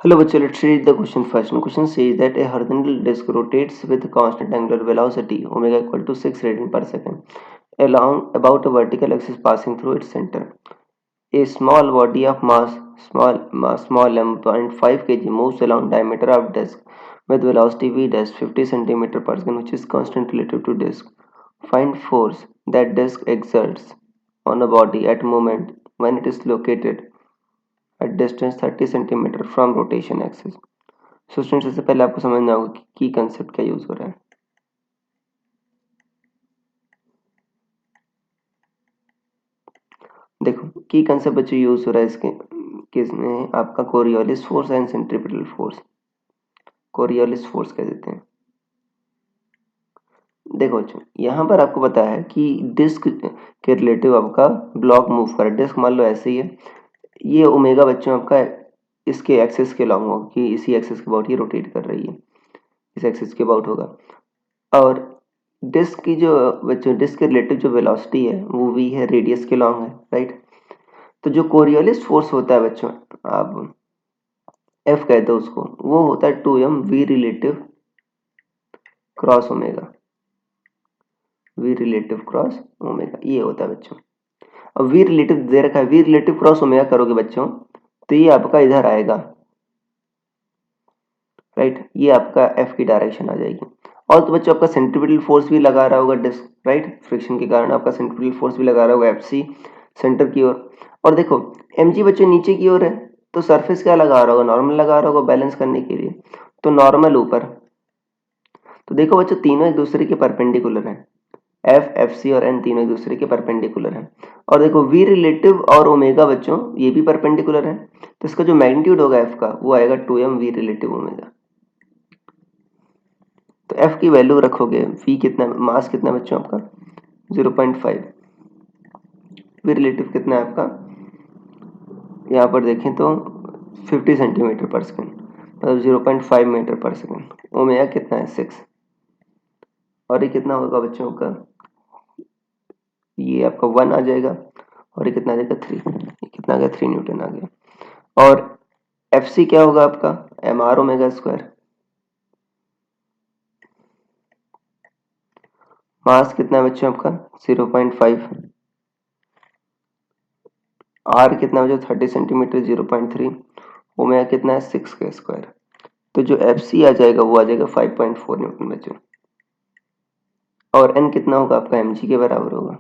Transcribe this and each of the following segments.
Hello, bachcho, let's read the question first. The question says that a horizontal disk rotates with constant angular velocity omega equal to 6 radian per second along about a vertical axis passing through its center. A small body of small m 0.5 kg moves along diameter of disk with velocity v dash 50 centimeter per second, which is constant relative to disk. Find force that disk exerts on a body at moment when it is located at distance 30 centimetre from rotation axis. So students, सबसे पहले आपको समझना होगा कि की concept क्या use हो रहा है। देखो, की कंसेप्ट बच्चों यूज हो रहा है इसके किसमें, आपका Coriolis force and centripetal force. Coriolis force कह देते हैं। देखो बच्चों, यहाँ पर आपको पता है कि डिस्क के रिलेटिव आपका ब्लॉक मूव कर, डिस्क मान लो ऐसे ही है, ये ओमेगा बच्चों आपका इसके एक्सिस के लॉन्ग होगा कि इसी एक्सिस के अबाउट ये रोटेट कर रही है, इस एक्सिस के अबाउट होगा। और डिस्क की जो बच्चों डिस्क के रिलेटिव जो वेलोसिटी है वो v है, रेडियस के लॉन्ग है, राइट। तो जो कोरियोलिस फोर्स होता है बच्चों, आप f कहते हो उसको, वो होता है 2m v relative cross omega, v relative cross omega, ये होता है बच्चों। अब v रिलेटिव दे रखा है, v रिलेटिव क्रॉस ओमेगा करोगे बच्चों तो ये आपका इधर आएगा, राइट, ये आपका f की डायरेक्शन आ जाएगी। और तो बच्चों आपका सेंट्रीपिटल फोर्स भी लगा रहा होगा डिस्क, राइट, फ्रिक्शन के कारण आपका सेंट्रीपिटल फोर्स भी लगा रहा होगा एफ सेंटर की ओर। और देखो mg बच्चों नीचे की ओर है, तो सरफेस क्या लगा रहा होगा, नॉर्मल लगा रहा होगा बैलेंस करने के लिए, तो नॉर्मल ऊपर। तो देखो बच्चों, तीनों एक दूसरे के परपेंडिकुलर है, एफ एफ सी और एन तीनों एक दूसरे के परपेंडिकुलर है। और देखो वी रिलेटिव और ओमेगा बच्चों ये भी परपेंडिकुलर है, तो इसका जो मैग्नीट्यूड होगा एफ का वो आएगा 2m वी रिलेटिव ओमेगा। तो एफ की वैल्यू रखोगे, वी कितना, मास कितना बच्चों आपका 0.5, वी रिलेटिव कितना है आपका, यहाँ पर देखें तो 50 सेंटीमीटर पर सेकेंड, मतलब 0.5 मीटर पर सेकेंड। ओमेगा कितना है 6, और ये कितना होगा बच्चों का, ये आपका 1 आ जाएगा, और ये कितना आ जाएगा 3, ये कितना आ गया 3 न्यूटन आ गया। और एफ सी क्या होगा आपका, एम आर ओमेगा स्क्वायर। मास कितना है बच्चों आपका 0.5, आर कितना बच्चों 30 सेंटीमीटर 0.3, ओमेगा कितना है 6 का स्क्वायर। तो जो एफ सी आ जाएगा वो आ जाएगा 5.4 न्यूटन बच्चों। और एन कितना होगा आपका एम जी के बराबर होगा,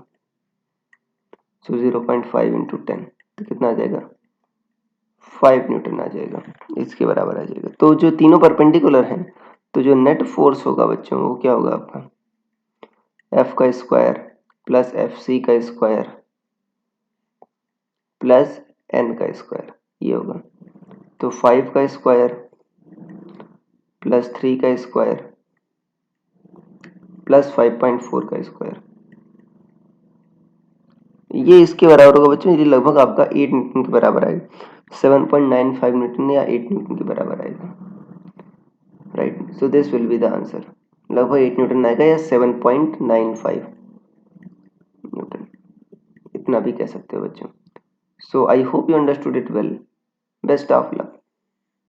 सो 0.5 इंटू 10 तो कितना आ जाएगा 5 न्यूटन आ जाएगा, इसके बराबर आ जाएगा। तो जो तीनों परपेंडिकुलर हैं, तो जो नेट फोर्स होगा बच्चों वो क्या होगा आपका एफ का स्क्वायर प्लस एफ सी का स्क्वायर प्लस एन का स्क्वायर, ये होगा। तो 5 का स्क्वायर प्लस 3 का स्क्वायर प्लस 5.4 का स्क्वायर, ये इसके बराबर होगा बच्चों, ये लगभग आपका 8 न्यूटन के बराबर आएगा, 7.95 न्यूटन या 8 न्यूटन के बराबर आएगा, right. So this will be the answer, लगभग 8 न्यूटन आएगा या 7.95 न्यूटन, इतना भी कह सकते हो बच्चों। So I hope you understood it well, best of luck.